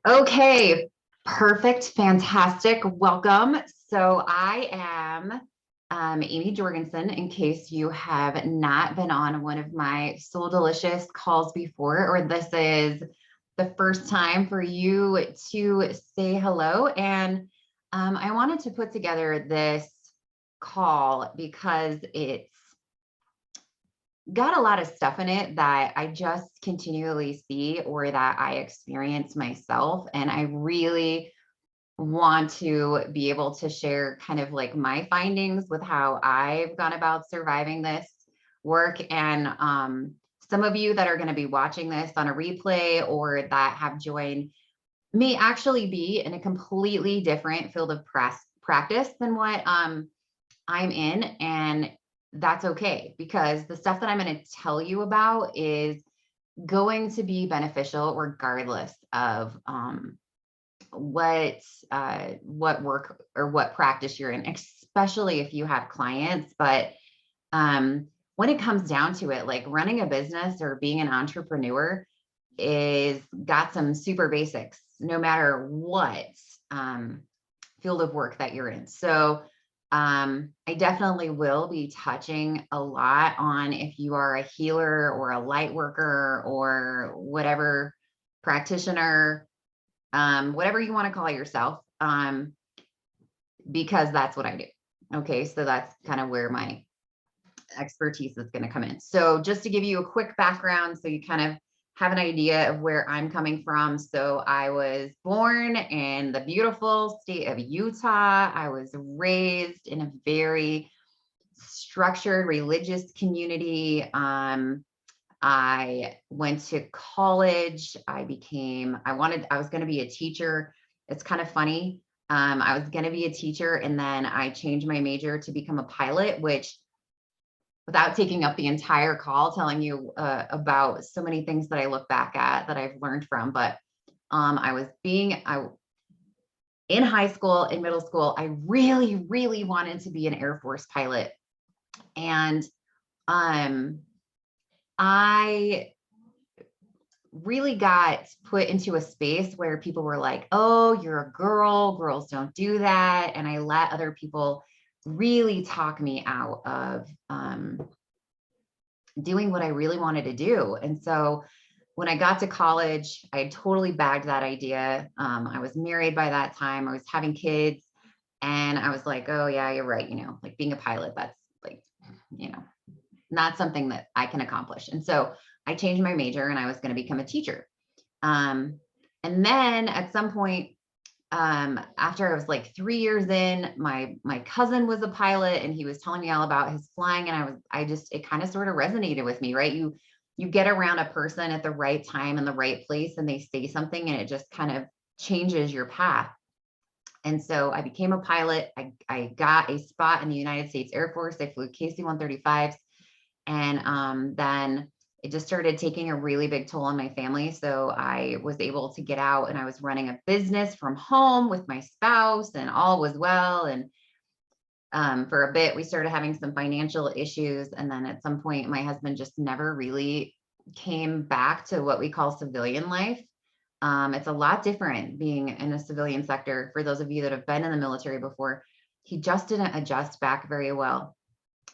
Okay, perfect, fantastic. Welcome. So I am Amy Jorgensen, in case you have not been on one of my Soul Delicious calls before, or this is the first time for you to say hello. And I wanted to put together this call because it's got a lot of stuff in it that I just continually see or that I experience myself. And I really want to be able to share kind of like my findings with how I've gone about surviving this work. And some of you that are going to be watching this on a replay or that have joined may actually be in a completely different field of practice than what I'm in. And that's okay, because the stuff that I'm going to tell you about is going to be beneficial regardless of what work or what practice you're in, especially if you have clients. But when it comes down to it, like running a business or being an entrepreneur is got some super basics, no matter what field of work that you're in. So I definitely will be touching a lot on if you are a healer or a light worker or whatever, practitioner, whatever you want to call yourself, because that's what I do. Okay, so that's kind of where my expertise is going to come in. So just to give you a quick background, so you kind of have an idea of where I'm coming from. So I was born in the beautiful state of Utah. I was raised in a very structured religious community. I went to college. I was going to be a teacher. It's kind of funny. I was going to be a teacher, and then I changed my major to become a pilot, which, without taking up the entire call telling you about so many things that I look back at that I've learned from, but in high school, in middle school, I really, really wanted to be an Air Force pilot. And I really got put into a space where people were like, oh, you're a girl, girls don't do that. And I let other people really talk me out of doing what I really wanted to do. And so when I got to college, I totally bagged that idea. I was married by that time. I was having kids, and I was like, oh yeah, you're right. Like being a pilot, that's like, not something that I can accomplish. And so I changed my major, and I was going to become a teacher. And then at some point, after I was like 3 years in, my cousin was a pilot, and he was telling me all about his flying. And it kind of sort of resonated with me, right? You get around a person at the right time in the right place, and they say something, and it just kind of changes your path. And so I became a pilot. I got a spot in the United States Air Force. I flew KC-135s. And then it just started taking a really big toll on my family. So I was able to get out, and I was running a business from home with my spouse, and all was well. And for a bit, we started having some financial issues. And then at some point, my husband just never really came back to what we call civilian life. It's a lot different being in a civilian sector. For those of you that have been in the military before, he just didn't adjust back very well.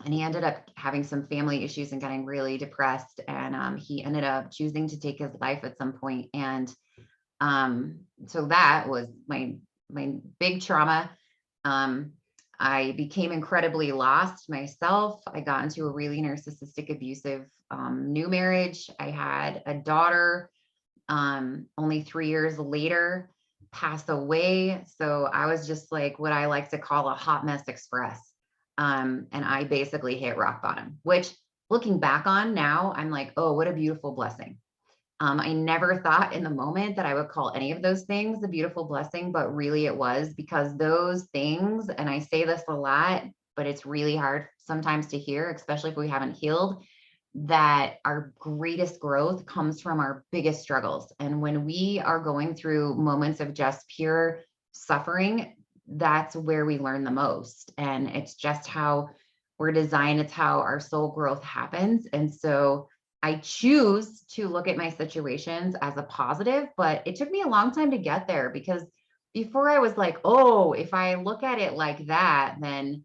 And he ended up having some family issues and getting really depressed. And he ended up choosing to take his life at some point. And so that was my big trauma. I became incredibly lost myself. I got into a really narcissistic, abusive new marriage. I had a daughter, only 3 years later, passed away. So I was just like what I like to call a hot mess express. And I basically hit rock bottom, which, looking back on now, I'm like, oh, what a beautiful blessing. I never thought in the moment that I would call any of those things a beautiful blessing, but really it was, because those things, and I say this a lot, but it's really hard sometimes to hear, especially if we haven't healed, that our greatest growth comes from our biggest struggles. And when we are going through moments of just pure suffering, that's where we learn the most. And it's just how we're designed. It's how our soul growth happens. And so I choose to look at my situations as a positive, but it took me a long time to get there because before I was like, oh, if I look at it like that, then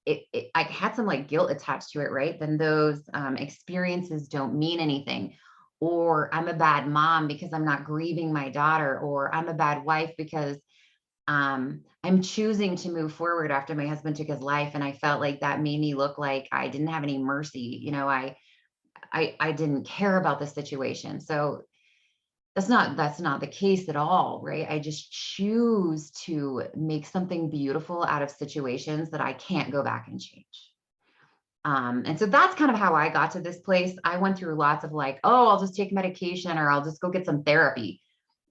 I had some like guilt attached to it, right? Then those experiences don't mean anything. Or I'm a bad mom because I'm not grieving my daughter, or I'm a bad wife because I'm choosing to move forward after my husband took his life. And I felt like that made me look like I didn't have any mercy. I didn't care about the situation. So that's not the case at all, right? I just choose to make something beautiful out of situations that I can't go back and change. And so that's kind of how I got to this place. I went through lots of like, oh, I'll just take medication or I'll just go get some therapy.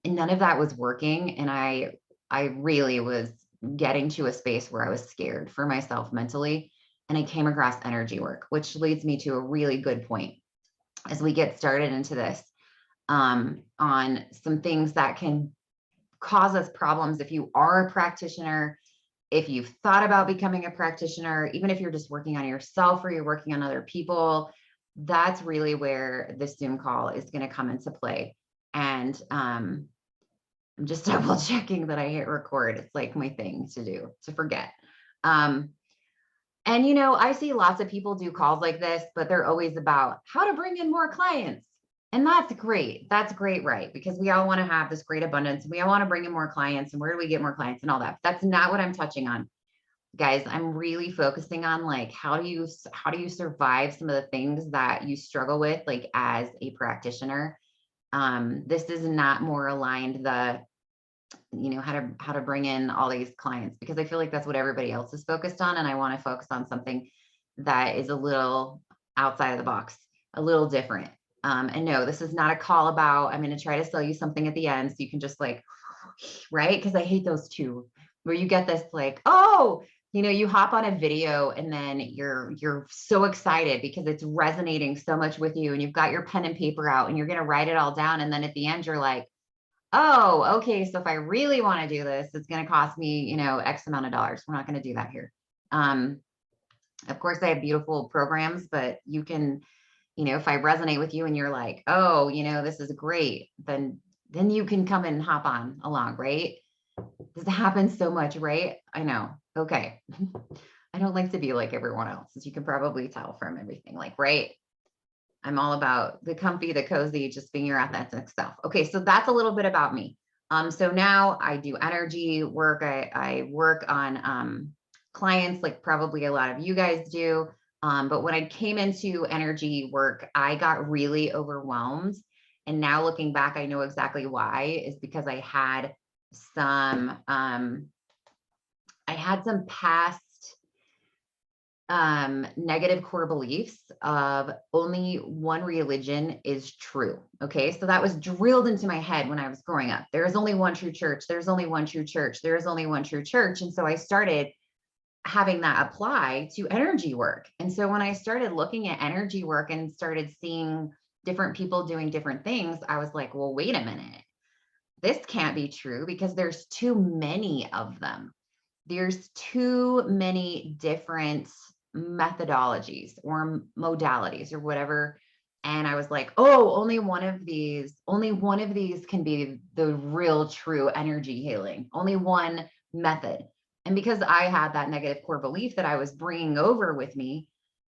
And none of that was working. And I really was getting to a space where I was scared for myself mentally. And I came across energy work, which leads me to a really good point as we get started into this, on some things that can cause us problems if you are a practitioner, if you've thought about becoming a practitioner, even if you're just working on yourself or you're working on other people. That's really where this Zoom call is going to come into play. And I'm just double checking that I hit record. It's like my thing to do, to forget. And, I see lots of people do calls like this, but they're always about how to bring in more clients. And that's great. That's great, right? Because we all want to have this great abundance and we all want to bring in more clients and where do we get more clients and all that. But that's not what I'm touching on. Guys, I'm really focusing on like, how do you survive some of the things that you struggle with, like as a practitioner? This is not more aligned how to bring in all these clients, because I feel like that's what everybody else is focused on. And I want to focus on something that is a little outside of the box, a little different. And no, this is not a call about, I'm going to try to sell you something at the end. So you can just like, right. Cause I hate those too, where you get this like, oh, you hop on a video and then you're so excited because it's resonating so much with you and you've got your pen and paper out and you're going to write it all down. And then at the end, you're like, oh, okay. So if I really want to do this, it's going to cost me, X amount of dollars. We're not going to do that here. Of course, I have beautiful programs, but you can, if I resonate with you and you're like, oh, this is great, then you can come and hop on along, right? This happens so much, right? I know. Okay. I don't like to be like everyone else, as you can probably tell from everything, like, right? I'm all about the comfy, the cozy, just being your authentic self. Okay, so that's a little bit about me. So now I do energy work. I work on clients like probably a lot of you guys do. But when I came into energy work, I got really overwhelmed. And now looking back, I know exactly why, is because I had some past negative core beliefs of only one religion is true. Okay. So that was drilled into my head when I was growing up. There is only one true church. There's only one true church. There is only one true church. And so I started having that apply to energy work. And so when I started looking at energy work and started seeing different people doing different things, I was like, well, wait a minute. This can't be true because there's too many of them. There's too many different methodologies or modalities or whatever. And I was like, oh, only one of these can be the real true energy healing, only one method. And because I had that negative core belief that I was bringing over with me,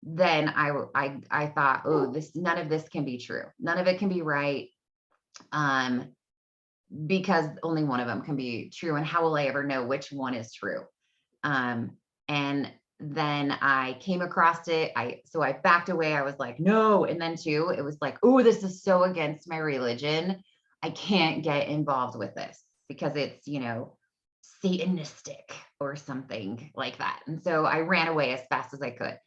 then I thought, oh, none of this can be true. None of it can be right. Because only one of them can be true. And how will I ever know which one is true? And then I came across it. So I backed away. I was like, no. And then too, it was like, oh, this is so against my religion. I can't get involved with this because it's, Satanistic or something like that. And so I ran away as fast as I could.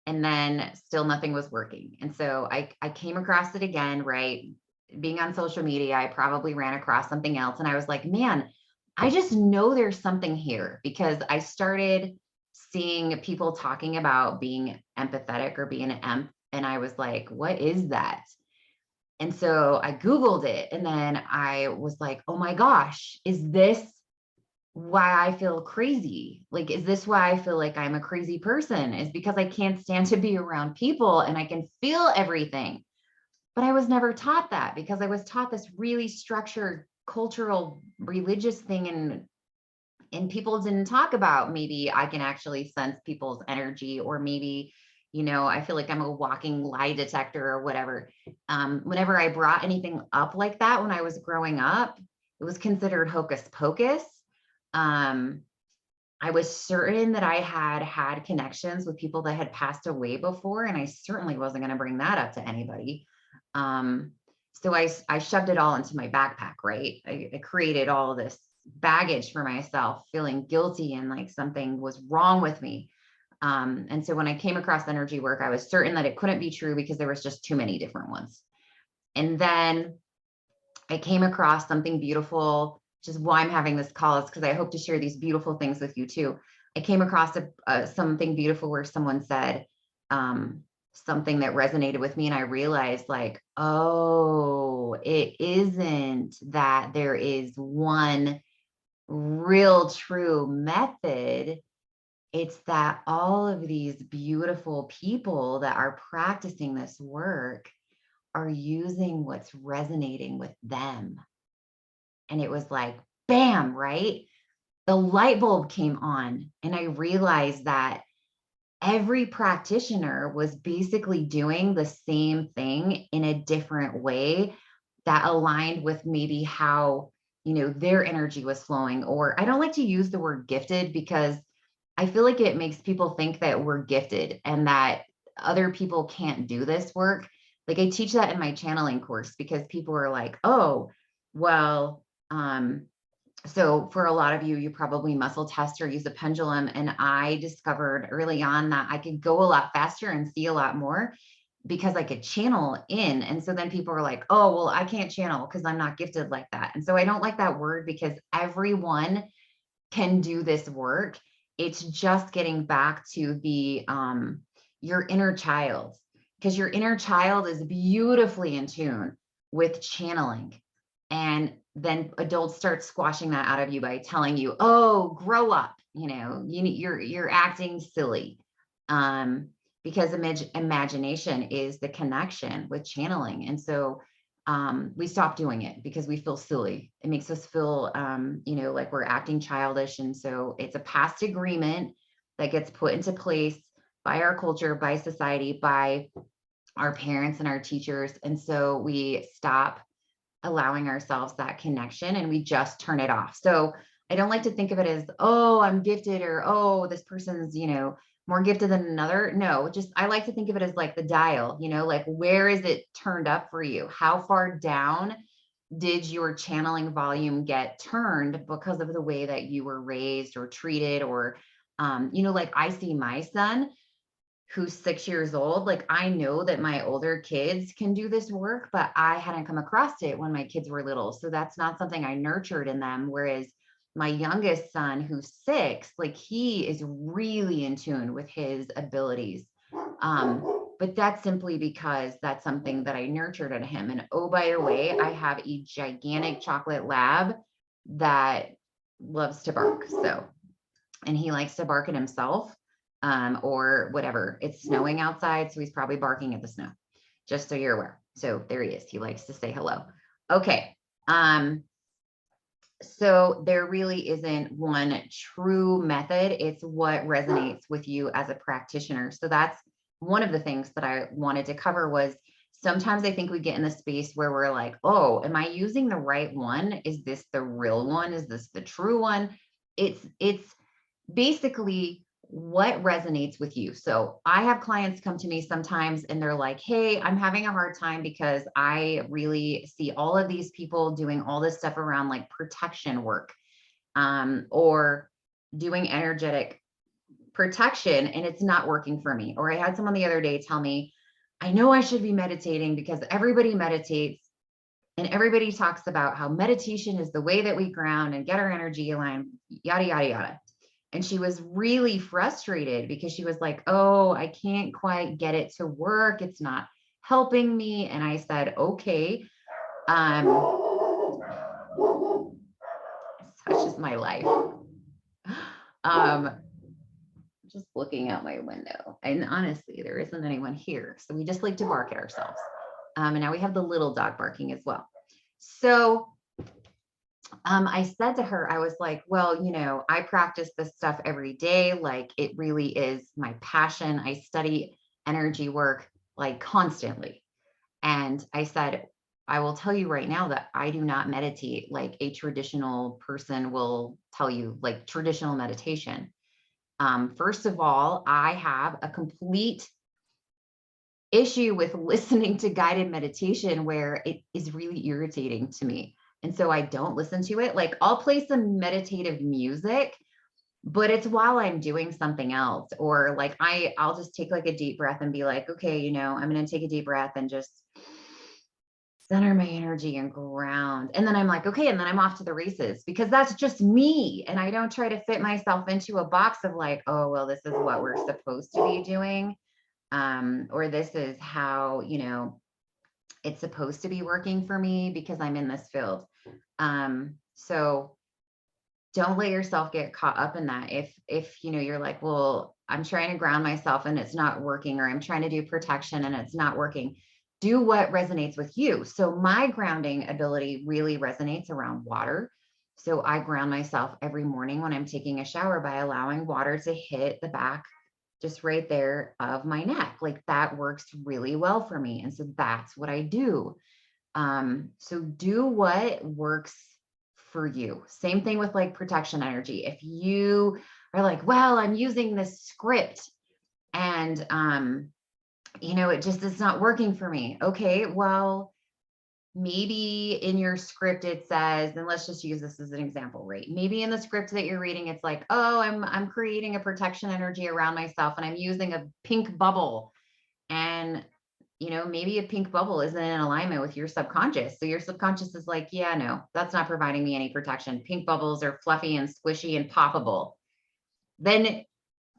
And then still nothing was working. And so I came across it again, right? Being on social media, I probably ran across something else. And I was like, man, I just know there's something here, because I started seeing people talking about being empathetic or being an empath. And I was like, what is that? And so I Googled it. And then I was like, oh my gosh, is this why I feel crazy. Like, is this why I feel like I'm a crazy person? Is because I can't stand to be around people and I can feel everything. But I was never taught that because I was taught this really structured cultural religious thing, and people didn't talk about maybe I can actually sense people's energy, or maybe, I feel like I'm a walking lie detector or whatever. Whenever I brought anything up like that when I was growing up, it was considered hocus pocus. Um, I was certain that I had had connections with people that had passed away before, and I certainly wasn't going to bring that up to anybody. Um, so I shoved it all into my backpack, right? I created all of this baggage for myself, feeling guilty and like something was wrong with me. And so when I came across energy work, I was certain that it couldn't be true because there was just too many different ones. And then I came across something beautiful, which is why I'm having this call, is because I hope to share these beautiful things with you too. I came across something beautiful where someone said something that resonated with me, and I realized like, oh, it isn't that there is one real true method. It's that all of these beautiful people that are practicing this work are using what's resonating with them. And it was like, bam, right? The light bulb came on. And I realized that every practitioner was basically doing the same thing in a different way that aligned with maybe how, their energy was flowing. Or I don't like to use the word gifted because I feel like it makes people think that we're gifted and that other people can't do this work. Like I teach that in my channeling course because people are like, oh, well, so for a lot of you, you probably muscle test or use a pendulum. And I discovered early on that I could go a lot faster and see a lot more because I could channel in. And so then people are like, oh, well, I can't channel because I'm not gifted like that. And so I don't like that word because everyone can do this work. It's just getting back to the your inner child, because your inner child is beautifully in tune with channeling. And then adults start squashing that out of you by telling you, oh, grow up, you're acting silly. Because imagination is the connection with channeling. And so we stop doing it because we feel silly. It makes us feel, like we're acting childish. And so it's a past agreement that gets put into place by our culture, by society, by our parents and our teachers. And so we stop allowing ourselves that connection and we just turn it off. So I don't like to think of it as, oh, I'm gifted, or, oh, this person's, more gifted than another. No, just, I like to think of it as like the dial, like where is it turned up for you? How far down did your channeling volume get turned because of the way that you were raised or treated? Or, like I see my son who's 6 years old. Like I know that my older kids can do this work, but I hadn't come across it when my kids were little. So that's not something I nurtured in them. Whereas my youngest son, who's 6, like he is really in tune with his abilities. But that's simply because that's something that I nurtured in him. And oh, by the way, I have a gigantic chocolate lab that loves to bark. So, and he likes to bark at himself, or whatever. It's snowing outside, so he's probably barking at the snow, just so you're aware. So there he is. He likes to say hello. Okay. So there really isn't one true method. It's what resonates with you as a practitioner. So that's one of the things that I wanted to cover. Was sometimes I think we get in the space where we're like, oh, am I using the right one? Is this the real one? Is this the true one? It's basically what resonates with you. So I have clients come to me sometimes and they're like, hey, I'm having a hard time because I really see all of these people doing all this stuff around like protection work, or doing energetic protection, and it's not working for me. Or I had someone the other day tell me, I know I should be meditating because everybody meditates and everybody talks about how meditation is the way that we ground and get our energy aligned, yada, yada, yada. And she was really frustrated because she was like, oh, I can't quite get it to work. It's not helping me. And I said, okay, such is my life. Just looking out my window, and honestly, there isn't anyone here. So we just like to bark at ourselves. And now we have the little dog barking as well. So I said to her, I was like, well, I practice this stuff every day. Like it really is my passion. I study energy work like constantly. And I said, I will tell you right now that I do not meditate like a traditional person will tell you, like traditional meditation. First of all, I have a complete issue with listening to guided meditation where it is really irritating to me. And so I don't listen to it. Like I'll play some meditative music, but it's while I'm doing something else. Or like I'll just take like a deep breath and be like, okay, I'm going to take a deep breath and just center my energy and ground. And then I'm like, okay. And then I'm off to the races because that's just me. And I don't try to fit myself into a box of like, oh, well, this is what we're supposed to be doing. Or this is how, it's supposed to be working for me because I'm in this field. So don't let yourself get caught up in that. If you're like, well, I'm trying to ground myself and it's not working, or I'm trying to do protection and it's not working, do what resonates with you. So my grounding ability really resonates around water. So I ground myself every morning when I'm taking a shower by allowing water to hit the back, just right there of my neck. Like that works really well for me. And so that's what I do. So do what works for you. Same thing with like protection energy. If you are like, well, I'm using this script and, it just is not working for me. Okay, well, maybe in your script it says, and let's just use this as an example, right? Maybe in the script that you're reading, it's like, oh, I'm creating a protection energy around myself and I'm using a pink bubble. And maybe a pink bubble isn't in alignment with your subconscious. So your subconscious is like, yeah, no, that's not providing me any protection. Pink bubbles are fluffy and squishy and poppable. Then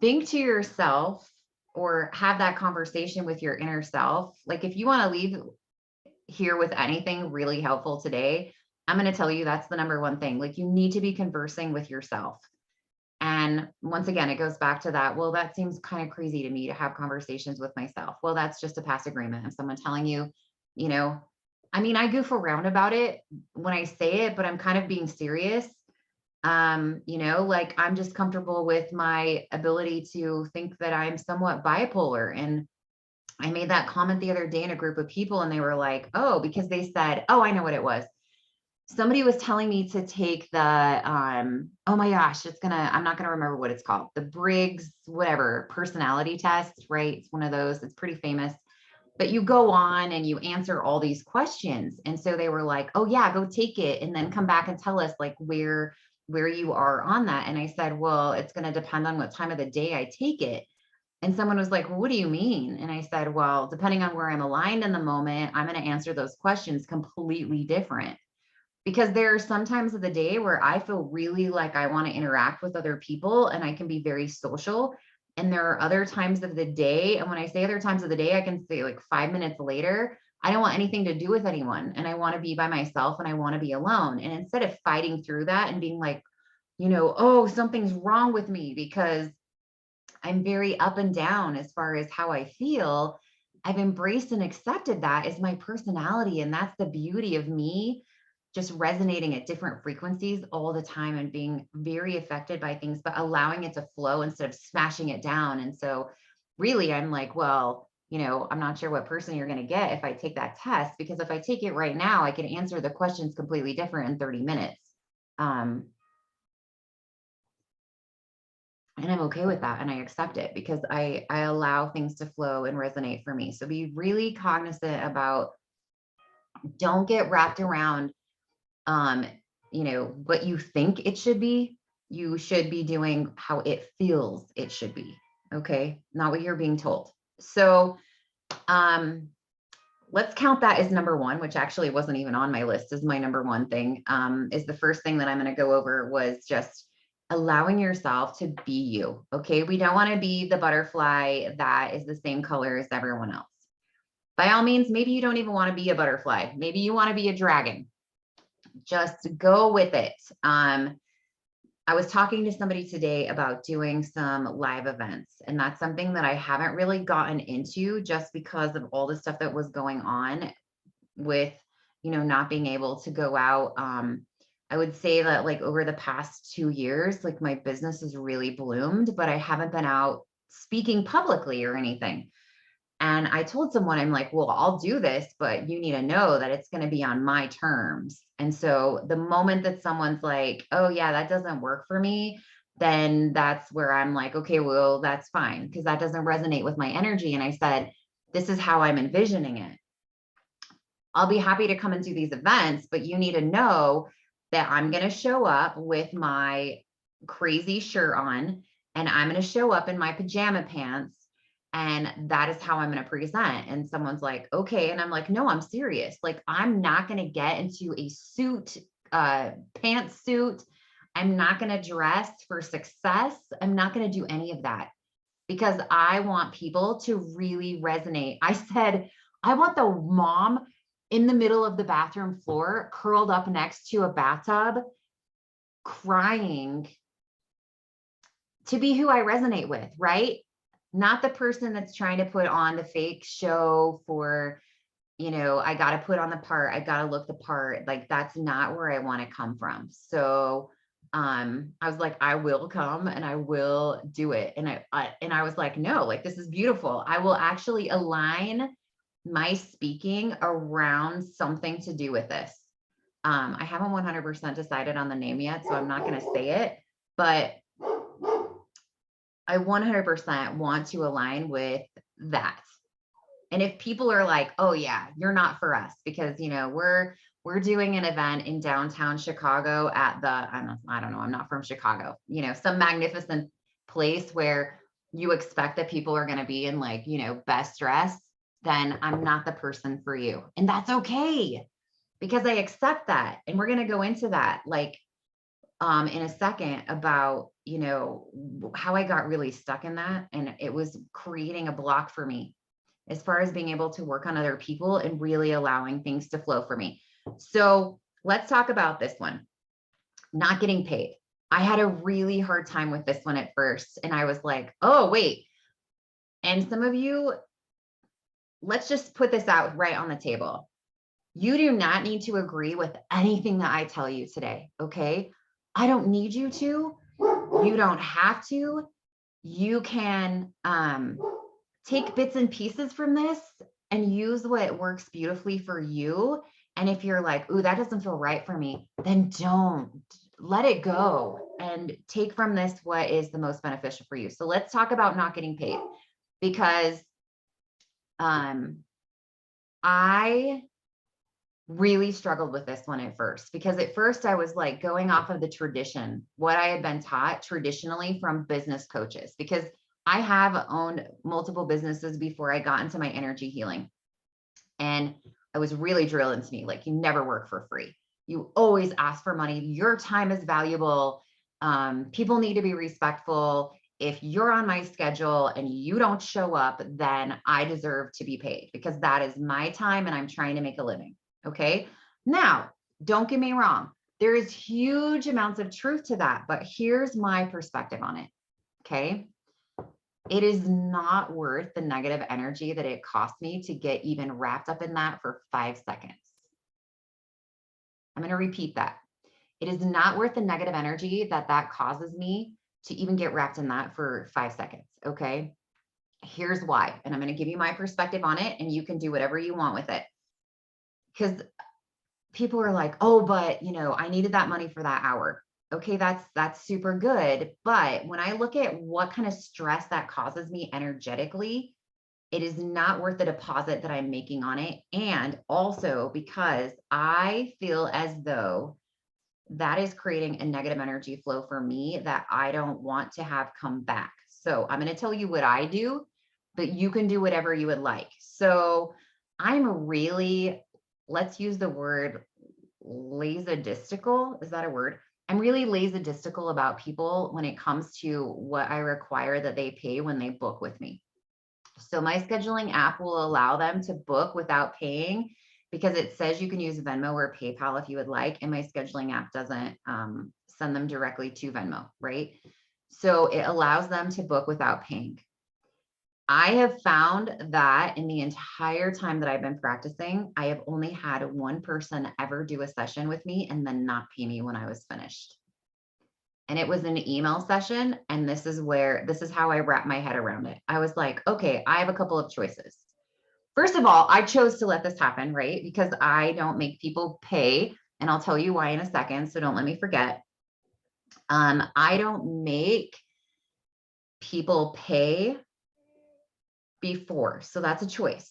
think to yourself or have that conversation with your inner self. Like if you want to leave here with anything really helpful today, I'm going to tell you that's the number one thing. Like you need to be conversing with yourself. And once again, it goes back to that. Well, that seems kind of crazy to me to have conversations with myself. Well, that's just a past agreement of someone telling you, I goof around about it when I say it, but I'm kind of being serious. Like I'm just comfortable with my ability to think that I'm somewhat bipolar. And I made that comment the other day in a group of people and they were like, oh, because they said, oh, I know what it was. Somebody was telling me to take the, oh my gosh, I'm not going to remember what it's called. The Briggs, whatever, personality test, right? It's one of those, it's pretty famous, but you go on and you answer all these questions. And so they were like, oh yeah, go take it. And then come back and tell us like where you are on that. And I said, well, it's going to depend on what time of the day I take it. And someone was like, well, what do you mean? And I said, well, depending on where I'm aligned in the moment, I'm going to answer those questions completely different. Because there are some times of the day where I feel really like I want to interact with other people and I can be very social. And there are other times of the day. And when I say other times of the day, I can say like 5 minutes later, I don't want anything to do with anyone. And I want to be by myself and I want to be alone. And instead of fighting through that and being like, oh, something's wrong with me because I'm very up and down as far as how I feel, I've embraced and accepted that as my personality. And that's the beauty of me just resonating at different frequencies all the time and being very affected by things, but allowing it to flow instead of smashing it down. And so really I'm like, well, I'm not sure what person you're going to get if I take that test, because if I take it right now, I can answer the questions completely different in 30 minutes. And I'm okay with that. And I accept it because I allow things to flow and resonate for me. So be really cognizant about, don't get wrapped around what you think it should be. You should be doing how it feels it should be. Okay. Not what you're being told. So, let's count that as number one, which actually wasn't even on my list as my number one thing. Is the first thing that I'm going to go over was just allowing yourself to be you. Okay. We don't want to be the butterfly that is the same color as everyone else. By all means, maybe you don't even want to be a butterfly. Maybe you want to be a dragon. Just go with it. I was talking to somebody today about doing some live events, and that's something that I haven't really gotten into just because of all the stuff that was going on with, not being able to go out. I would say that like over the past 2 years, like my business has really bloomed, but I haven't been out speaking publicly or anything. And I told someone, I'm like, well, I'll do this, but you need to know that it's going to be on my terms. And so the moment that someone's like, oh, yeah, that doesn't work for me, then that's where I'm like, okay, well, that's fine, because that doesn't resonate with my energy. And I said, this is how I'm envisioning it. I'll be happy to come and do these events, but you need to know that I'm going to show up with my crazy shirt on, and I'm going to show up in my pajama pants. And that is how I'm going to present. And someone's like, okay. And I'm like, no, I'm serious. Like, I'm not going to get into a suit, pantsuit. I'm not going to dress for success. I'm not going to do any of that, because I want people to really resonate. I said, I want the mom in the middle of the bathroom floor, curled up next to a bathtub, crying, to be who I resonate with, right? Not the person that's trying to put on the fake show for, I got to put on the part, I got to look the part. Like, that's not where I want to come from. So I was like, I will come and I will do it. And I was like, no, like, this is beautiful. I will actually align my speaking around something to do with this. I haven't 100% decided on the name yet, so I'm not going to say it, but I 100% want to align with that. And if people are like, oh yeah, you're not for us, because, we're doing an event in downtown Chicago at the, I don't know, I'm not from Chicago, some magnificent place where you expect that people are going to be in like, best dress, then I'm not the person for you. And that's okay, because I accept that. And we're going to go into that like in a second about, how I got really stuck in that. And it was creating a block for me as far as being able to work on other people and really allowing things to flow for me. So let's talk about this one, not getting paid. I had a really hard time with this one at first. And I was like, oh, wait. And some of you, let's just put this out right on the table. You do not need to agree with anything that I tell you today, okay? I don't need you to. You don't have to. You can take bits and pieces from this and use what works beautifully for you. And if you're like, ooh, that doesn't feel right for me, then don't. Let it go and take from this what is the most beneficial for you. So let's talk about not getting paid, because I really struggled with this one at first, because at first I was like going off of the tradition, what I had been taught traditionally from business coaches, because I have owned multiple businesses before I got into my energy healing. And I was really drilled into me, like, you never work for free. You always ask for money. Your time is valuable. People need to be respectful. If you're on my schedule and you don't show up, then I deserve to be paid, because that is my time and I'm trying to make a living. Okay. Now, don't get me wrong. There is huge amounts of truth to that, but here's my perspective on it. Okay. It is not worth the negative energy that it cost me to get even wrapped up in that for 5 seconds. I'm going to repeat that. It is not worth the negative energy that causes me to even get wrapped in that for 5 seconds. Okay. Here's why. And I'm going to give you my perspective on it, and you can do whatever you want with it. Because people are like, oh, but I needed that money for that hour. Okay, that's super good. But when I look at what kind of stress that causes me energetically, it is not worth the deposit that I'm making on it. And also because I feel as though that is creating a negative energy flow for me that I don't want to have come back. So I'm going to tell you what I do, but you can do whatever you would like. So I'm really, let's use the word lackadaisical. Is that a word? I'm really lackadaisical about people when it comes to what I require that they pay when they book with me. So my scheduling app will allow them to book without paying because it says you can use Venmo or PayPal if you would like. And my scheduling app doesn't send them directly to Venmo, right? So it allows them to book without paying. I have found that in the entire time that I've been practicing, I have only had one person ever do a session with me and then not pay me when I was finished. And it was an email session. And this is how I wrap my head around it. I was like, okay, I have a couple of choices. First of all, I chose to let this happen, right? Because I don't make people pay. And I'll tell you why in a second. So don't let me forget. I don't make people pay before. So that's a choice.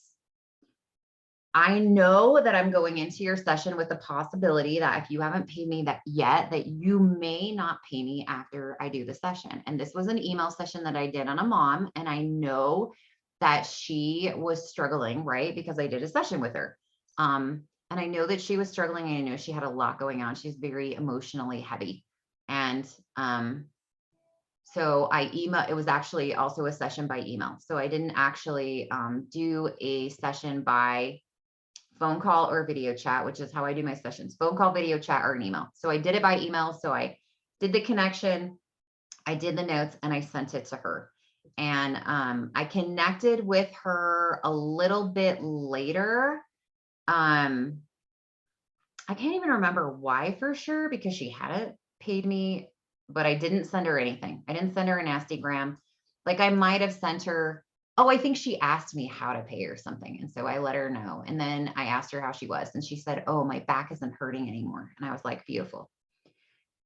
I know that I'm going into your session with the possibility that if you haven't paid me that yet, that you may not pay me after I do the session. And this was an email session that I did on a mom. And I know that she was struggling, right? Because I did a session with her. And I know that she was struggling. And I know she had a lot going on. She's very emotionally heavy. And so it was actually also a session by email. So I didn't actually do a session by phone call or video chat, which is how I do my sessions, phone call, video chat, or an email. So I did it by email. So I did the connection, I did the notes, and I sent it to her. And I connected with her a little bit later. I can't even remember why for sure, because she hadn't paid me, but I didn't send her anything. I didn't send her a nasty gram. Like I might have sent her, oh, I think she asked me how to pay or something. And so I let her know. And then I asked her how she was. And she said, oh, my back isn't hurting anymore. And I was like, beautiful.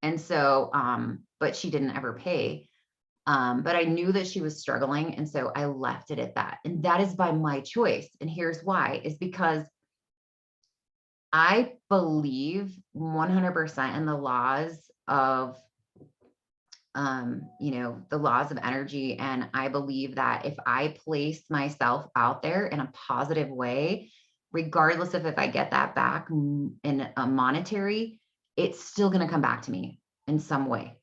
And so, but she didn't ever pay. But I knew that she was struggling. And so I left it at that. And that is by my choice. And here's why, is because I believe 100% in the laws of the laws of energy. And I believe that if I place myself out there in a positive way, regardless of if I get that back in a monetary, it's still going to come back to me in some way.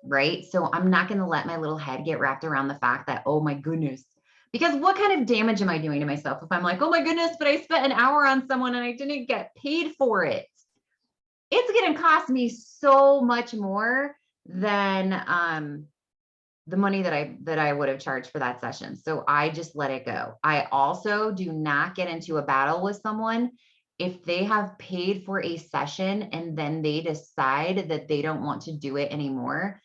Right. So I'm not going to let my little head get wrapped around the fact that, oh my goodness, because what kind of damage am I doing to myself if I'm like, oh my goodness, but I spent an hour on someone and I didn't get paid for it. It's going to cost me so much more than the money that I would have charged for that session. So I just let it go. I also do not get into a battle with someone if they have paid for a session and then they decide that they don't want to do it anymore,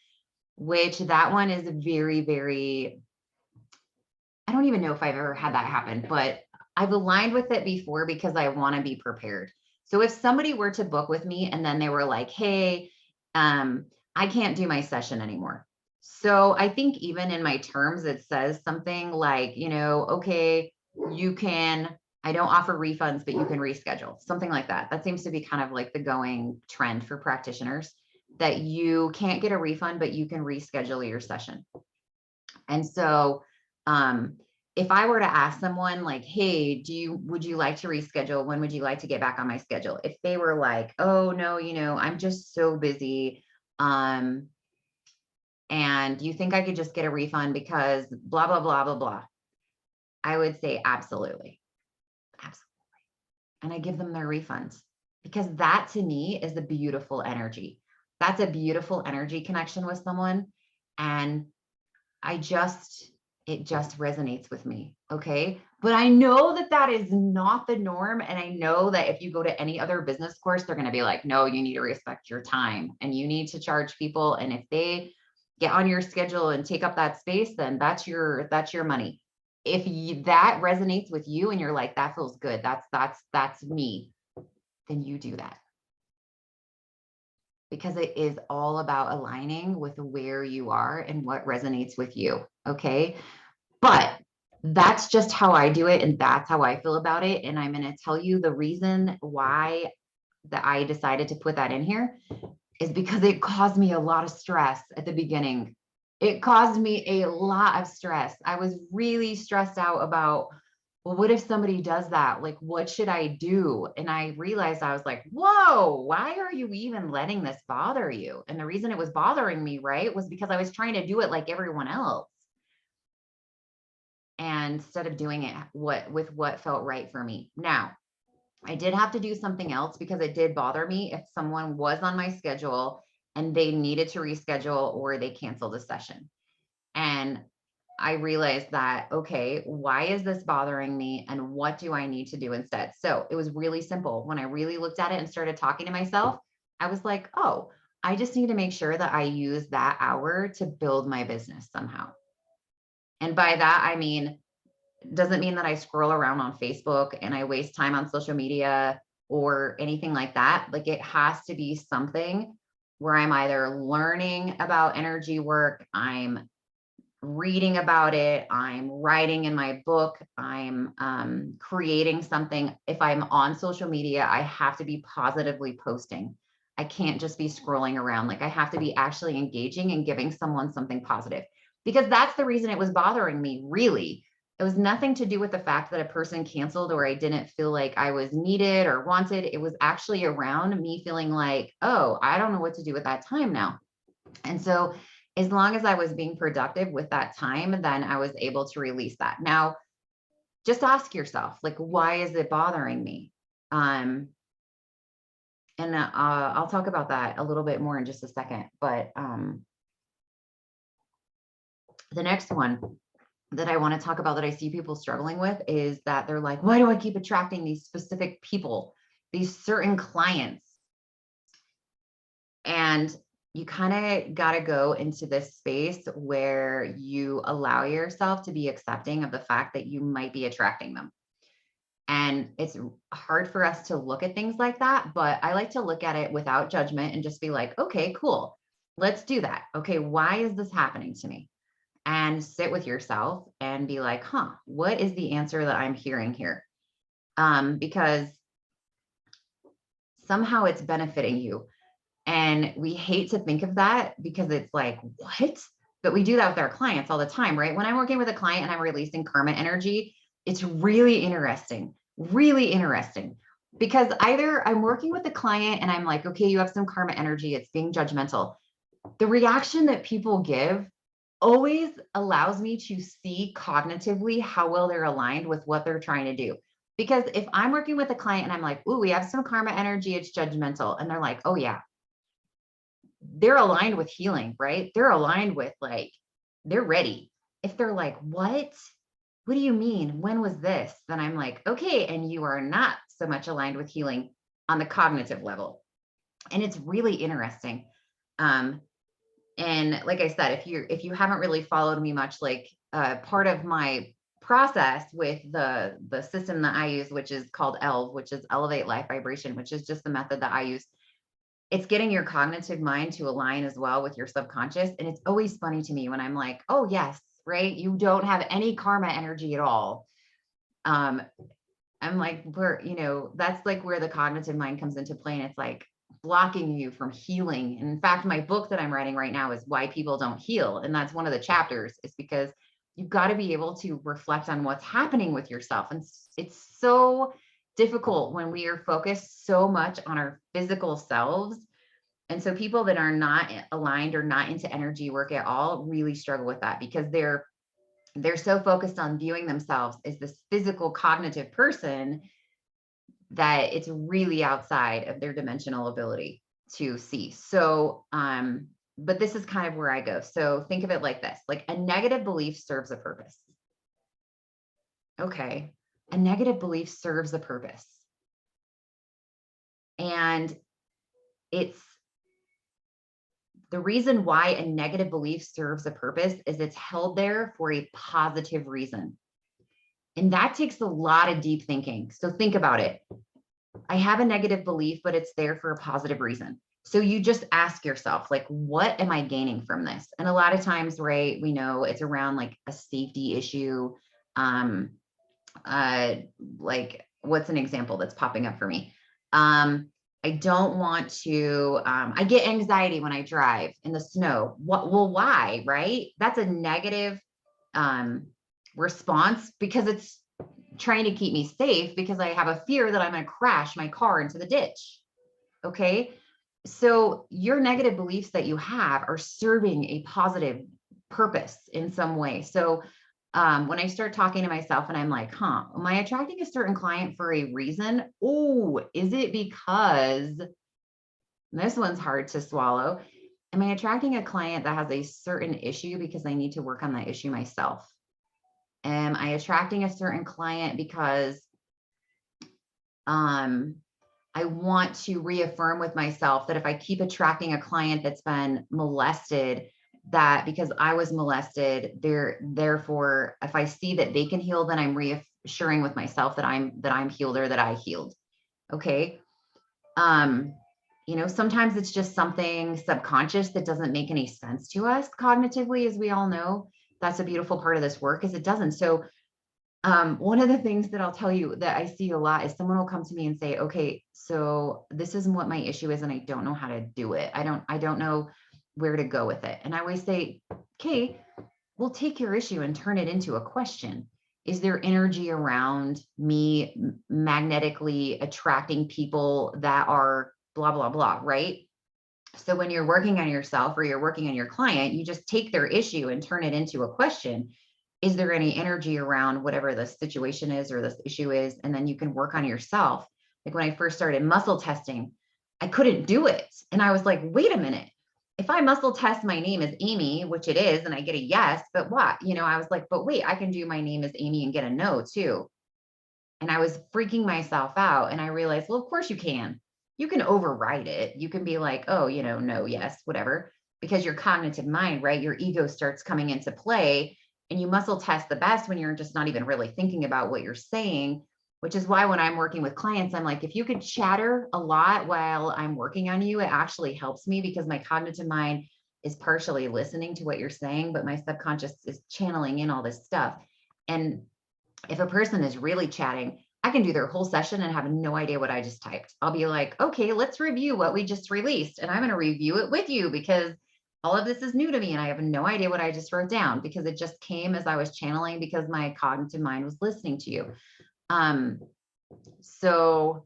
which that one is very, very, I don't even know if I've ever had that happen, but I've aligned with it before because I want to be prepared. So if somebody were to book with me and then they were like, hey, I can't do my session anymore. So I think even in my terms, it says something like, okay, I don't offer refunds, but you can reschedule, something like that. That seems to be kind of like the going trend for practitioners, that you can't get a refund, but you can reschedule your session. And so if I were to ask someone like, hey, would you like to reschedule? When would you like to get back on my schedule? If they were like, oh no, I'm just so busy. And you think I could just get a refund because blah, blah, blah, blah, blah. I would say absolutely. Absolutely. And I give them their refunds, because that to me is a beautiful energy. That's a beautiful energy connection with someone. And it just resonates with me. Okay. But I know that that is not the norm. And I know that if you go to any other business course, they're going to be like, no, you need to respect your time and you need to charge people. And if they get on your schedule and take up that space, then that's your money. If that resonates with you and you're like, that feels good, that's me, then you do that. Because it is all about aligning with where you are and what resonates with you. Okay. But that's just how I do it. And that's how I feel about it. And I'm going to tell you the reason why that I decided to put that in here is because it caused me a lot of stress at the beginning. It caused me a lot of stress. I was really stressed out about, well, what if somebody does that? Like, what should I do? And I realized, I was like, whoa, why are you even letting this bother you? And the reason it was bothering me, right, was because I was trying to do it like everyone else. And instead of doing it with what felt right for me. Now, I did have to do something else because it did bother me if someone was on my schedule and they needed to reschedule or they canceled a session. And I realized that, okay, why is this bothering me? And what do I need to do instead? So it was really simple. When I really looked at it and started talking to myself, I was like, oh, I just need to make sure that I use that hour to build my business somehow. And by that, I mean, doesn't mean that I scroll around on Facebook and I waste time on social media or anything like that. Like it has to be something where I'm either learning about energy work, I'm reading about it, I'm writing in my book, I'm creating something. If I'm on social media, I have to be positively posting. I can't just be scrolling around. Like I have to be actually engaging and giving someone something positive, because that's the reason it was bothering me, really. It was nothing to do with the fact that a person canceled or I didn't feel like I was needed or wanted. It was actually around me feeling like, oh, I don't know what to do with that time now. And so as long as I was being productive with that time, then I was able to release that. Now, just ask yourself, like, why is it bothering me? And I'll talk about that a little bit more in just a second. But the next one that I want to talk about that I see people struggling with is that they're like, why do I keep attracting these specific people, these certain clients? And you kind of got to go into this space where you allow yourself to be accepting of the fact that you might be attracting them. And it's hard for us to look at things like that, but I like to look at it without judgment and just be like, okay, cool. Let's do that. Okay, why is this happening to me? And sit with yourself and be like, huh, what is the answer that I'm hearing here? Because somehow it's benefiting you. And we hate to think of that because it's like, what? But we do that with our clients all the time, right? When I'm working with a client and I'm releasing karma energy, it's really interesting. Because either I'm working with the client and I'm like, okay, you have some karma energy, it's being judgmental. The reaction that people give always allows me to see cognitively how well they're aligned with what they're trying to do. Because if I'm working with a client and I'm like, ooh, we have some karma energy, it's judgmental. And they're like, oh yeah, they're aligned with healing, right? They're aligned with like, they're ready. If they're like, what do you mean? When was this? Then I'm like, okay. And you are not so much aligned with healing on the cognitive level. And it's really interesting. And like I said, if you haven't really followed me much, like part of my process with the system that I use, which is called ELV, which is Elevate Life Vibration, which is just the method that I use. It's getting your cognitive mind to align as well with your subconscious. And it's always funny to me when I'm like, oh yes, right, you don't have any karma energy at all. I'm like, that's like where the cognitive mind comes into play. And it's like blocking you from healing. And in fact, my book that I'm writing right now is Why People Don't Heal. And that's one of the chapters, is because you've got to be able to reflect on what's happening with yourself. And it's so difficult when we are focused so much on our physical selves. And so people that are not aligned or not into energy work at all really struggle with that, because they're so focused on viewing themselves as this physical cognitive person that it's really outside of their dimensional ability to see. So, but this is kind of where I go. So think of it like this, like a negative belief serves a purpose. Okay. A negative belief serves a purpose. And it's the reason why a negative belief serves a purpose is it's held there for a positive reason. And that takes a lot of deep thinking. So think about it. I have a negative belief, but it's there for a positive reason. So you just ask yourself, like, what am I gaining from this? And a lot of times, right, we know it's around like a safety issue. Like, what's an example that's popping up for me? I don't want to, I get anxiety when I drive in the snow. Well, why, right? That's a negative response, because it's trying to keep me safe, because I have a fear that I'm going to crash my car into the ditch. Okay. So your negative beliefs that you have are serving a positive purpose in some way. So When I start talking to myself and I'm like, am I attracting a certain client for a reason? Oh, is it because this one's hard to swallow? Am I attracting a client that has a certain issue because I need to work on that issue myself? Am I attracting a certain client because I want to reaffirm with myself that if I keep attracting a client that's been molested, that because I was molested, therefore, if I see that they can heal, then I'm reassuring with myself that I'm healed or that I healed. Okay. Sometimes it's just something subconscious that doesn't make any sense to us cognitively, as we all know. That's a beautiful part of this work, is it doesn't. So one of the things that I'll tell you that I see a lot is someone will come to me and say, okay, so this isn't what my issue is, and I don't know how to do it. I don't know where to go with it. And I always say, okay, we'll take your issue and turn it into a question. Is there energy around me magnetically attracting people that are blah, blah, blah, right? So when you're working on yourself or you're working on your client, you just take their issue and turn it into a question. Is there any energy around whatever the situation is or this issue is? And then you can work on yourself. Like when I first started muscle testing, I couldn't do it. And I was like, wait a minute. If I muscle test my name is Amy, which it is, and I get a yes, but what? I was like, but wait, I can do my name as Amy and get a no too. And I was freaking myself out. And I realized, well, of course you can. You can override it. You can be like, oh, no, yes, whatever, because your cognitive mind, right? Your ego starts coming into play, and you muscle test the best when you're just not even really thinking about what you're saying, which is why when I'm working with clients, I'm like, if you could chatter a lot while I'm working on you, it actually helps me because my cognitive mind is partially listening to what you're saying, but my subconscious is channeling in all this stuff. And if a person is really chatting, I can do their whole session and have no idea what I just typed. I'll be like, okay, let's review what we just released. And I'm going to review it with you because all of this is new to me and I have no idea what I just wrote down because it just came as I was channeling because my cognitive mind was listening to you. So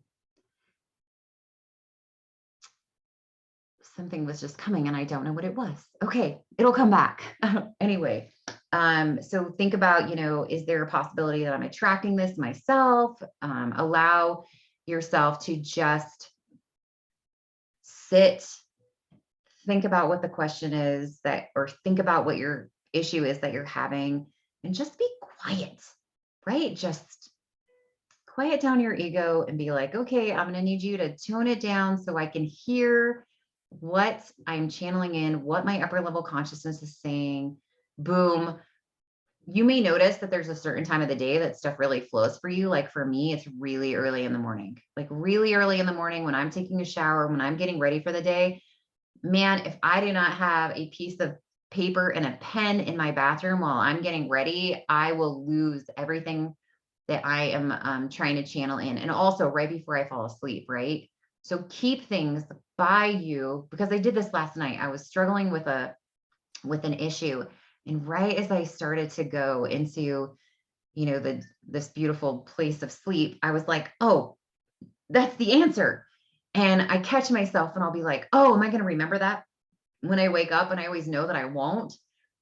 something was just coming and I don't know what it was. Okay, it'll come back. Anyway, so think about, is there a possibility that I'm attracting this myself? Allow yourself to just sit, think about what the question is or think about what your issue is that you're having, and just be quiet, right? Just quiet down your ego and be like, okay, I'm going to need you to tone it down so I can hear what I'm channeling in, what my upper level consciousness is saying. Boom. You may notice that there's a certain time of the day that stuff really flows for you. Like for me, it's really early in the morning, like really early in the morning when I'm taking a shower, when I'm getting ready for the day. Man, if I do not have a piece of paper and a pen in my bathroom while I'm getting ready, I will lose everything that I am trying to channel in. And also right before I fall asleep, right? So keep things by you, because I did this last night. I was struggling with an issue. And right as I started to go into, this beautiful place of sleep, I was like, oh, that's the answer. And I catch myself and I'll be like, oh, am I going to remember that when I wake up? And I always know that I won't,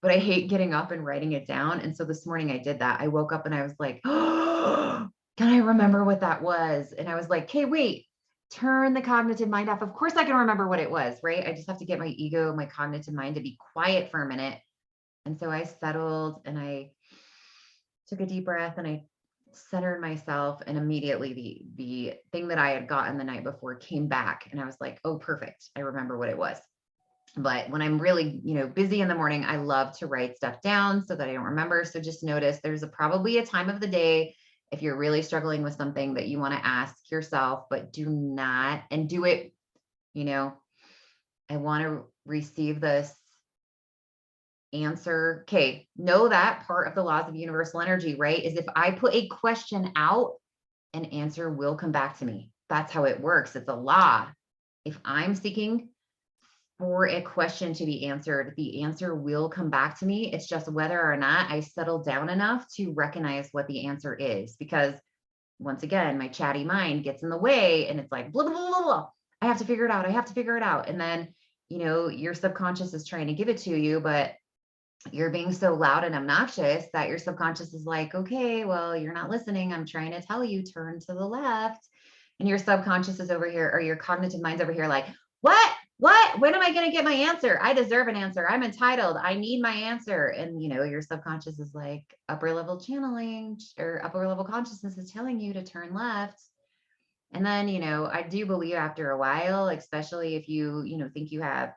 but I hate getting up and writing it down. And so this morning I did that. I woke up and I was like, oh, can I remember what that was? And I was like, hey, wait, turn the cognitive mind off. Of course I can remember what it was, right? I just have to get my ego, my cognitive mind to be quiet for a minute. And so I settled and I took a deep breath and I centered myself, and immediately the thing that I had gotten the night before came back, and I was like, oh, perfect. I remember what it was. But when I'm really, busy in the morning, I love to write stuff down so that I don't remember. So just notice there's probably a time of the day if you're really struggling with something that you want to ask yourself, but do not, and do it, I want to receive this answer. Okay, know that part of the laws of universal energy, right? Is if I put a question out, an answer will come back to me. That's how it works. It's a law. If I'm seeking for a question to be answered, the answer will come back to me. It's just whether or not I settle down enough to recognize what the answer is. Because once again, my chatty mind gets in the way and it's like, blah, blah, blah, blah. I have to figure it out. I have to figure it out. And then, your subconscious is trying to give it to you, but you're being so loud and obnoxious that your subconscious is like, okay, well, you're not listening. I'm trying to tell you, turn to the left. And your subconscious is over here, or your cognitive mind's over here like, what? What? When am I going to get my answer? I deserve an answer. I'm entitled. I need my answer. And, your subconscious is like upper level channeling, or upper level consciousness is telling you to turn left. And then, I do believe after a while, especially if you, think you have,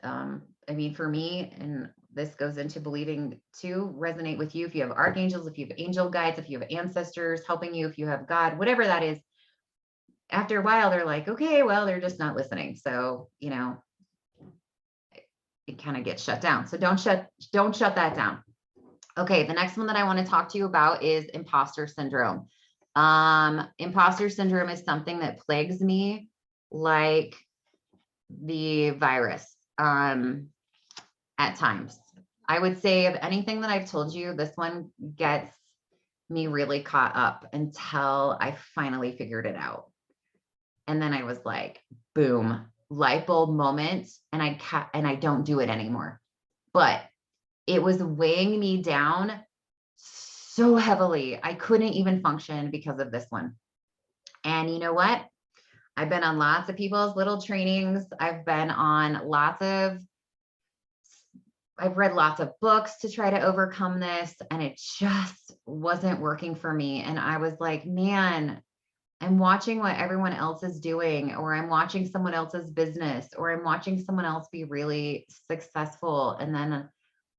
for me, and this goes into believing to resonate with you. If you have archangels, if you have angel guides, if you have ancestors helping you, if you have God, whatever that is, after a while, they're like, okay, well, they're just not listening. So, it kind of gets shut down. So don't shut that down. Okay. The next one that I want to talk to you about is imposter syndrome. Imposter syndrome is something that plagues me like the virus, at times. I would say of anything that I've told you, this one gets me really caught up until I finally figured it out. And then I was like, boom, light bulb moment. And I don't do it anymore, but it was weighing me down so heavily. I couldn't even function because of this one. And you know what? I've been on lots of people's little trainings. I've read lots of books to try to overcome this, and it just wasn't working for me. And I was like, man, I'm watching what everyone else is doing, or I'm watching someone else's business, or I'm watching someone else be really successful. And then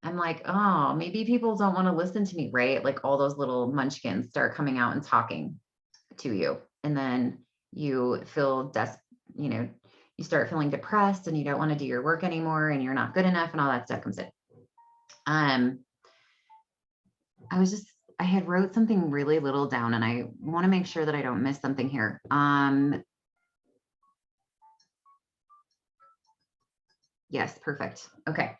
I'm like, oh, maybe people don't want to listen to me, right? Like all those little munchkins start coming out and talking to you. And then you feel you start feeling depressed and you don't want to do your work anymore and you're not good enough and all that stuff comes in. I had wrote something really little down and I want to make sure that I don't miss something here. Yes, perfect. Okay.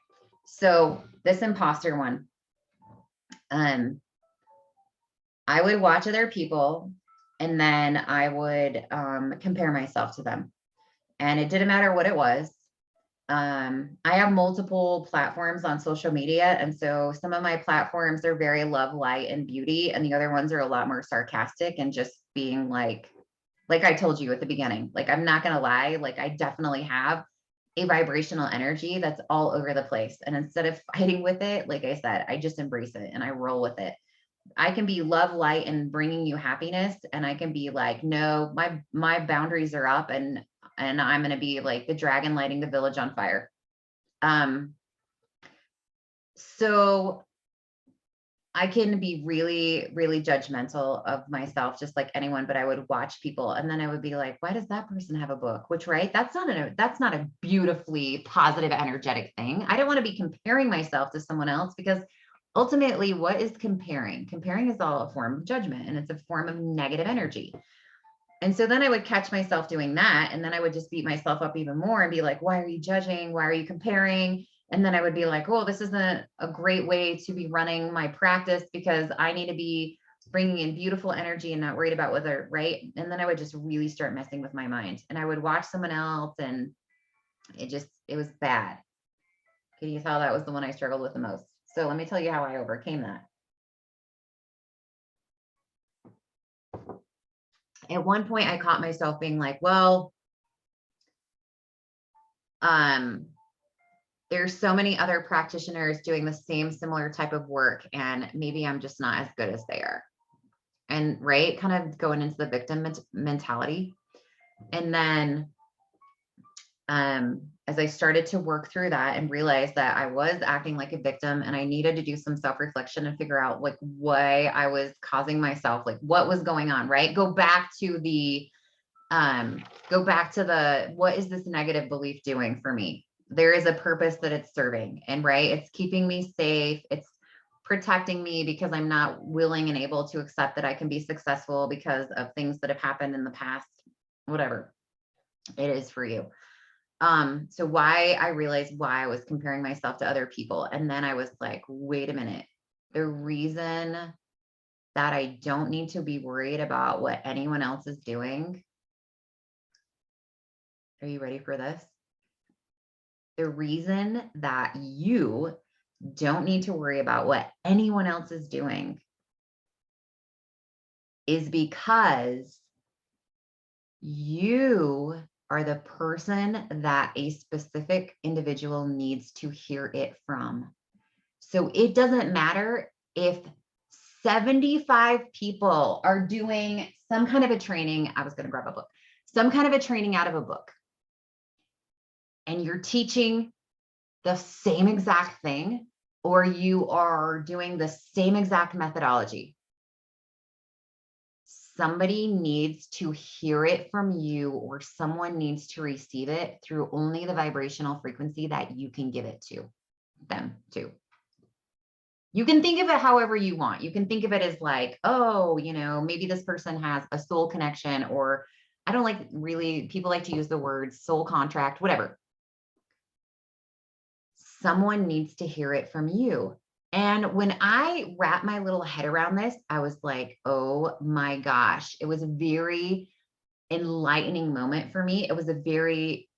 So this imposter one, I would watch other people and then I would compare myself to them. And it didn't matter what it was. I have multiple platforms on social media. And so some of my platforms are very love, light, and beauty. And the other ones are a lot more sarcastic and just being like I told you at the beginning, like, I'm not going to lie. Like I definitely have a vibrational energy that's all over the place. And instead of fighting with it, like I said, I just embrace it and I roll with it. I can be love, light, and bringing you happiness. And I can be like, no, my boundaries are up and I'm going to be like the dragon lighting the village on fire. So I can be really, really judgmental of myself, just like anyone, but I would watch people and then I would be like, why does that person have a book? Which, right. That's not a beautifully positive, energetic thing. I don't want to be comparing myself to someone else because ultimately what is comparing? Comparing is all a form of judgment and it's a form of negative energy. And so then I would catch myself doing that. And then I would just beat myself up even more and be like, why are you judging? Why are you comparing? And then I would be like, oh, this isn't a great way to be running my practice because I need to be bringing in beautiful energy and not worried about whether, right. And then I would just really start messing with my mind and I would watch someone else and it was bad. Can you tell that was the one I struggled with the most? So let me tell you how I overcame that. At one point I caught myself being like, well, there's so many other practitioners doing the same similar type of work and maybe I'm just not as good as they are. And right, kind of going into the victim mentality. And then as I started to work through that and realize that I was acting like a victim and I needed to do some self-reflection and figure out like why I was causing myself, like what was going on, right? Go back to the what is this negative belief doing for me? There is a purpose that it's serving and right. It's keeping me safe. It's protecting me because I'm not willing and able to accept that I can be successful because of things that have happened in the past, whatever it is for you. So why I realized why I was comparing myself to other people. And then I was like, wait a minute, the reason that I don't need to be worried about what anyone else is doing. Are you ready for this? The reason that you don't need to worry about what anyone else is doing is because you are the person that a specific individual needs to hear it from. So it doesn't matter if 75 people are doing some kind of a training. I was going to grab a book, some kind of a training out of a book. And you're teaching the same exact thing, or you are doing the same exact methodology. Somebody needs to hear it from you, or someone needs to receive it through only the vibrational frequency that you can give it to them too. You can think of it however you want. You can think of it as like, oh, maybe this person has a soul connection, or I don't like really, people like to use the word soul contract, whatever. Someone needs to hear it from you. And when I wrapped my little head around this, I was like, oh my gosh, it was a very enlightening moment for me. It was a very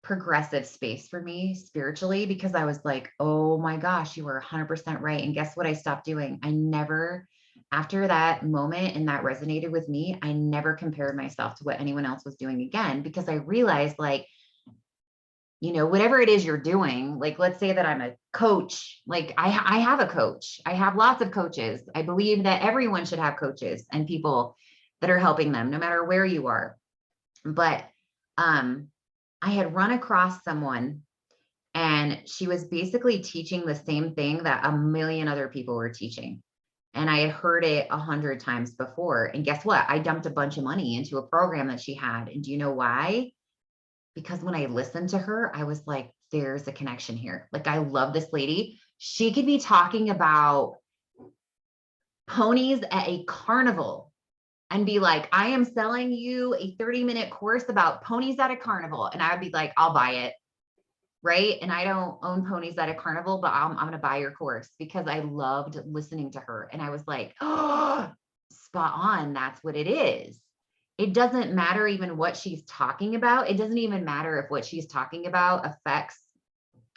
progressive space for me spiritually, because I was like, oh my gosh, you were 100% right. And guess what I stopped doing? I never, after that moment and that resonated with me, I never compared myself to what anyone else was doing again, because I realized, like, whatever it is you're doing, like, let's say that I'm a coach, like I have a coach. I have lots of coaches. I believe that everyone should have coaches and people that are helping them, no matter where you are. But I had run across someone, and she was basically teaching the same thing that a million other people were teaching. And I had heard it 100 times before. And guess what? I dumped a bunch of money into a program that she had. And do you know why? Because when I listened to her, I was like, there's a connection here. Like, I love this lady. She could be talking about ponies at a carnival and be like, I am selling you a 30-minute course about ponies at a carnival. And I would be like, I'll buy it. Right. And I don't own ponies at a carnival, but I'm going to buy your course, because I loved listening to her. And I was like, oh, spot on. That's what it is. It doesn't matter even what she's talking about. It doesn't even matter if what she's talking about affects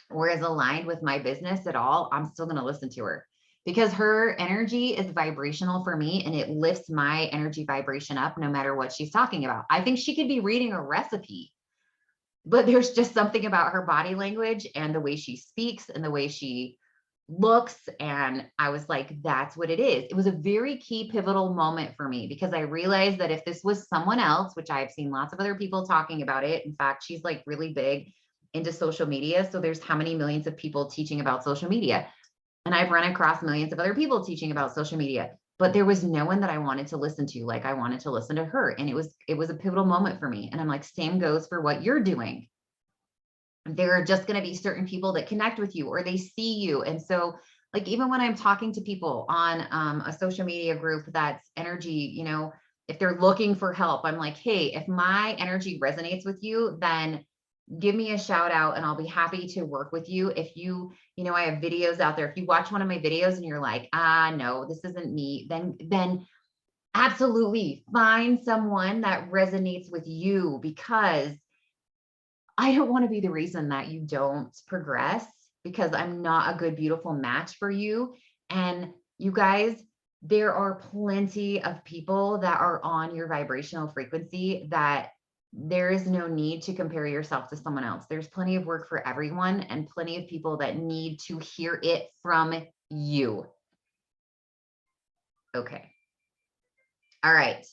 or is aligned with my business at all. I'm still going to listen to her, because her energy is vibrational for me, and it lifts my energy vibration up no matter what she's talking about. I think she could be reading a recipe, but there's just something about her body language and the way she speaks and the way she looks. And I was like, that's what it is. It was a very key pivotal moment for me, because I realized that if this was someone else, which I've seen lots of other people talking about it. In fact, she's like really big into social media. So there's how many millions of people teaching about social media. And I've run across millions of other people teaching about social media, but there was no one that I wanted to listen to like I wanted to listen to her. And it was a pivotal moment for me. And I'm like, same goes for what you're doing. There are just going to be certain people that connect with you, or they see you. And so, like, even when I'm talking to people on a social media group that's energy, if they're looking for help, I'm like, hey, if my energy resonates with you, then give me a shout out and I'll be happy to work with you. If I have videos out there. If you watch one of my videos and you're like, no, this isn't me, then absolutely find someone that resonates with you, because I don't want to be the reason that you don't progress, because I'm not a good, beautiful match for you. And you guys, there are plenty of people that are on your vibrational frequency that there is no need to compare yourself to someone else. There's plenty of work for everyone, and plenty of people that need to hear it from you. Okay. All right.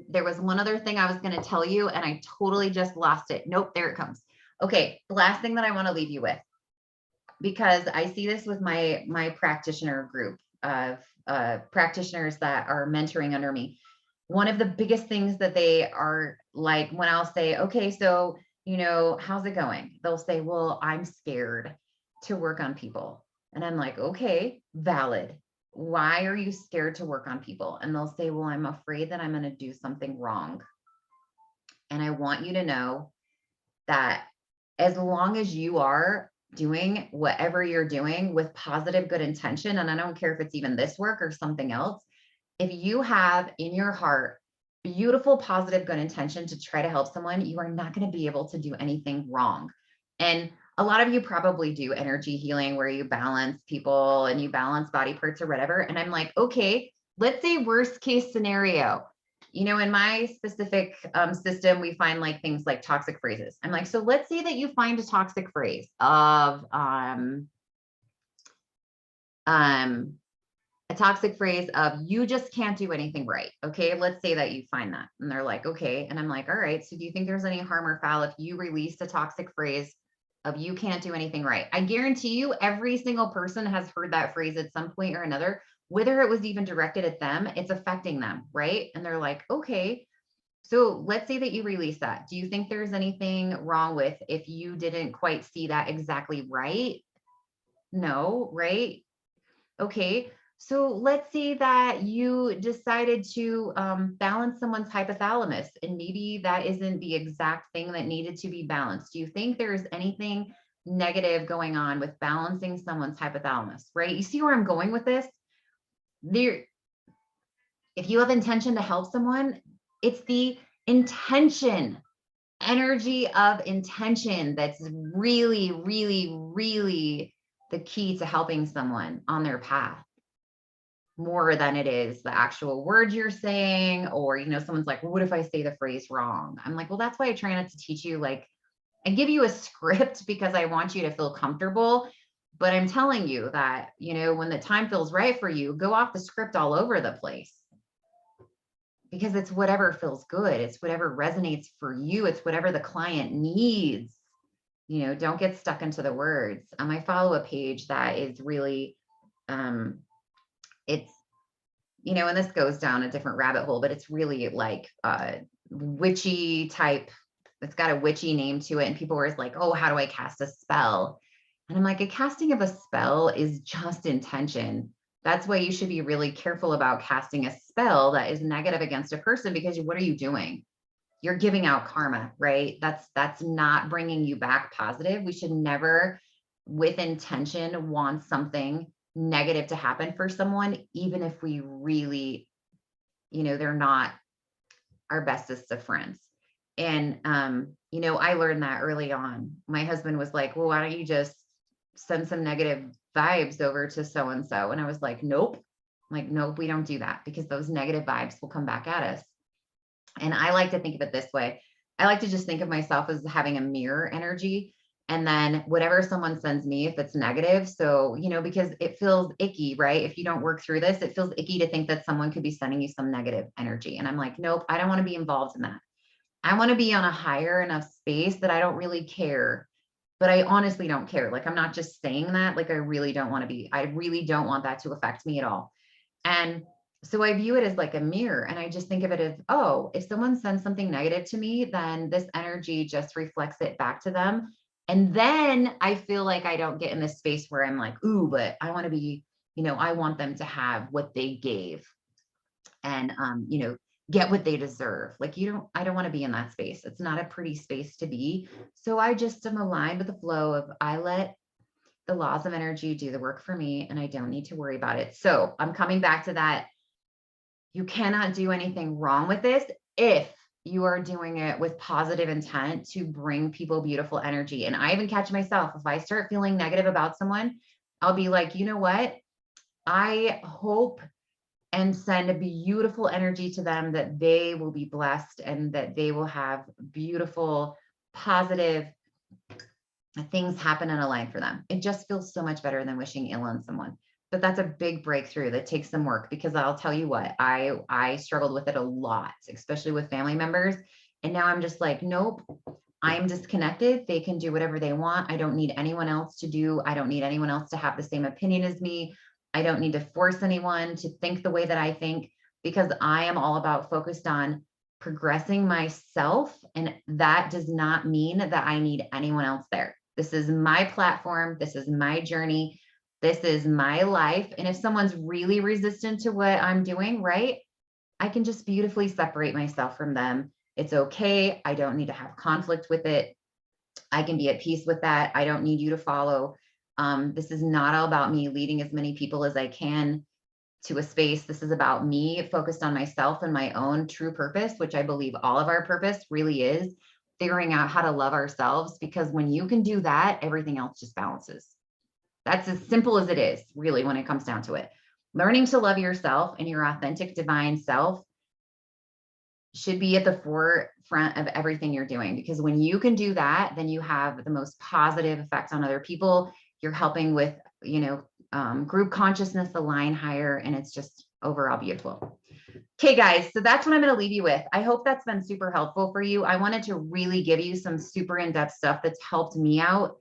There was one other thing I was going to tell you, and I totally just lost it. Nope, there it comes. Okay. The last thing that I want to leave you with, because I see this with my practitioner group of practitioners that are mentoring under me. One of the biggest things that they are like, when I'll say, okay, so, how's it going? They'll say, well, I'm scared to work on people. And I'm like, okay, valid. Why are you scared to work on people? And they'll say, well, I'm afraid that I'm going to do something wrong. And I want you to know that as long as you are doing whatever you're doing with positive, good intention, and I don't care if it's even this work or something else, if you have in your heart beautiful, positive, good intention to try to help someone, you are not going to be able to do anything wrong. And a lot of you probably do energy healing where you balance people and you balance body parts or whatever. And I'm like, okay, let's say worst case scenario. In my specific system, we find like things like toxic phrases. I'm like, so let's say that you find a toxic phrase of a toxic phrase of you just can't do anything right. Okay, let's say that you find that. And they're like, okay. And I'm like, all right, so do you think there's any harm or foul if you release a toxic phrase of you can't do anything right? I guarantee you every single person has heard that phrase at some point or another, whether it was even directed at them, it's affecting them, right? And they're like, okay, so let's say that you release that. Do you think there's anything wrong with if you didn't quite see that exactly right? No, right? Okay. So let's say that you decided to balance someone's hypothalamus, and maybe that isn't the exact thing that needed to be balanced. Do you think there's anything negative going on with balancing someone's hypothalamus, right? You see where I'm going with this? There, if you have intention to help someone, it's the intention, energy of intention that's really, really, really the key to helping someone on their path, more than it is the actual words you're saying. Or, someone's like, well, what if I say the phrase wrong? I'm like, well, that's why I try not to teach you. Like, I give you a script because I want you to feel comfortable. But I'm telling you that, when the time feels right for you, go off the script all over the place, because it's whatever feels good. It's whatever resonates for you. It's whatever the client needs. Don't get stuck into the words. I follow a page that is really, it's, and this goes down a different rabbit hole, but it's really like witchy type. It's got a witchy name to it. And people were like, oh, how do I cast a spell? And I'm like, a casting of a spell is just intention. That's why you should be really careful about casting a spell that is negative against a person, because what are you doing? You're giving out karma, right? That's not bringing you back positive. We should never, with intention, want something negative to happen for someone, even if we really, they're not our bestest of friends. And, I learned that early on. My husband was like, well, why don't you just send some negative vibes over to so-and-so? And I was like, nope. Nope, we don't do that, because those negative vibes will come back at us. And I like to think of it this way. I like to just think of myself as having a mirror energy. And then whatever someone sends me, if it's negative, so, because it feels icky, right? If you don't work through this, it feels icky to think that someone could be sending you some negative energy. And I'm like, nope, I don't want to be involved in that. I want to be on a higher enough space that I don't really care. But I honestly don't care. Like, I'm not just saying that. Like, I really don't want that to affect me at all. And so I view it as like a mirror, and I just think of it as, oh, if someone sends something negative to me, then this energy just reflects it back to them. And then I feel like I don't get in this space where I'm like, ooh, but I want to be, I want them to have what they gave, and, get what they deserve. Like, I don't want to be in that space. It's not a pretty space to be. So I just am aligned with the flow of, I let the laws of energy do the work for me, and I don't need to worry about it. So I'm coming back to that. You cannot do anything wrong with this if you are doing it with positive intent to bring people beautiful energy. And I even catch myself, if I start feeling negative about someone, I'll be like, you know what? I hope and send a beautiful energy to them, that they will be blessed and that they will have beautiful, positive things happen in a life for them. It just feels so much better than wishing ill on someone. But that's a big breakthrough that takes some work, because I'll tell you what, I struggled with it a lot, especially with family members. And now I'm just like, nope, I'm disconnected. They can do whatever they want. I don't need anyone else to do. I don't need anyone else to have the same opinion as me. I don't need to force anyone to think the way that I think, because I am all about focused on progressing myself. And that does not mean that I need anyone else there. This is my platform. This is my journey. This is my life. And if someone's really resistant to what I'm doing, right, I can just beautifully separate myself from them. It's okay. I don't need to have conflict with it. I can be at peace with that. I don't need you to follow. This is not all about me leading as many people as I can to a space. This is about me focused on myself and my own true purpose, which I believe all of our purpose really is. figuring out how to love ourselves, because when you can do that, everything else just balances. That's as simple as it is, really, when it comes down to it. Learning to love yourself and your authentic divine self should be at the forefront of everything you're doing, because when you can do that, then you have the most positive effect on other people. You're helping with, group consciousness align higher, and it's just overall beautiful. Okay, guys, so that's what I'm going to leave you with. I hope that's been super helpful for you. I wanted to really give you some super in-depth stuff that's helped me out.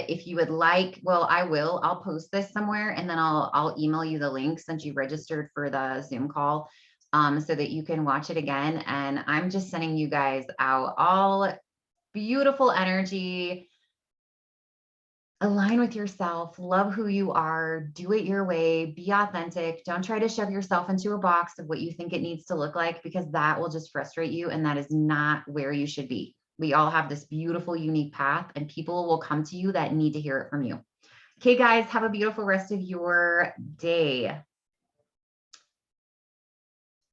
If you would like, well, I'll post this somewhere, and then I'll email you the link since you registered for the Zoom call, so that you can watch it again. And I'm just sending you guys out all beautiful energy. Align with yourself, love who you are, do it your way, be authentic. Don't try to shove yourself into a box of what you think it needs to look like, because that will just frustrate you, and that is not where you should be. We all have this beautiful, unique path, and people will come to you that need to hear it from you. Okay, guys, have a beautiful rest of your day.